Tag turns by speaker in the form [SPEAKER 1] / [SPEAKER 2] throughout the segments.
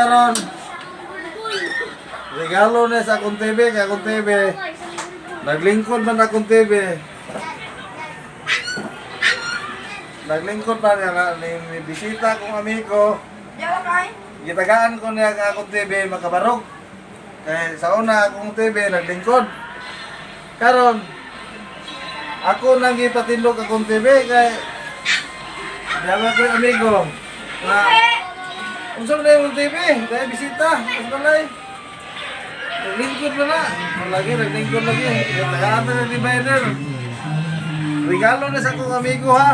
[SPEAKER 1] karon. Regalo na sa akong TV, kay akong TV. Naglingkod man akong TV. Naglingkod pa niya ni bisita kong amigo. Gitagaan ko niya ka akong TV makabarog. Kaya sa una akong TV naglingkod. Karon ako nang gipatindog akong TV kay dapat ko amigo. Na unsa man yung TV? Dahil bisita, balay. Naglingkod na. Naglingkod lagi. Gitagaan na divider. Regalo na sa akong amigo ha.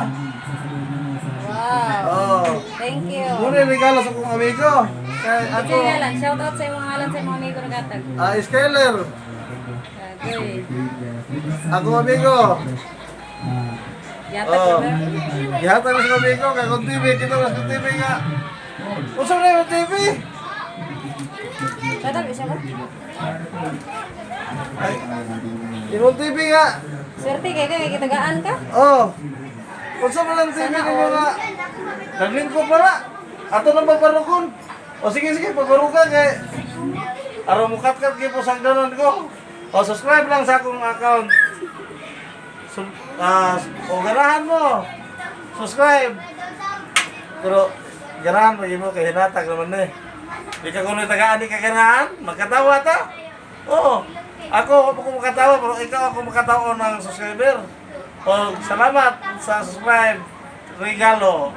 [SPEAKER 2] Wow.
[SPEAKER 1] Oh.
[SPEAKER 2] Thank you.
[SPEAKER 1] Muna yung regalo sa kong amigo. Kaya ako,
[SPEAKER 2] Ito nga lang. Shout out sa mga ngalan sa mga amigo nagatag.
[SPEAKER 1] Skyler.
[SPEAKER 2] Okay.
[SPEAKER 1] Ako amigo.
[SPEAKER 2] Yatag
[SPEAKER 1] Oh.
[SPEAKER 2] ba?
[SPEAKER 1] Gihatag na sa amigo. Kaya kung TV, kita na sa TV nga. Usap na yung TV.
[SPEAKER 2] Yatag isa ba?
[SPEAKER 1] Ay, yung TV nga.
[SPEAKER 2] Swerte kayo kaya kitagaan ka?
[SPEAKER 1] Oh. Usap na lang TV ni mga. Naglingkod pa na. Ato nang paparukon. O sige, paparukan kay. Araw mo kat-kat kayo po sa hagdanan ko. O subscribe lang sa akong account. O ganahan mo. Subscribe. Pero ganahan mo mo kay hinatag naman eh. Di ka kuno tagaan di ka ganahan, magkatawa ta. Oo. Ako makatawa pero ikaw ako makatawa ng subscriber. O salamat sa subscribe. Regalo.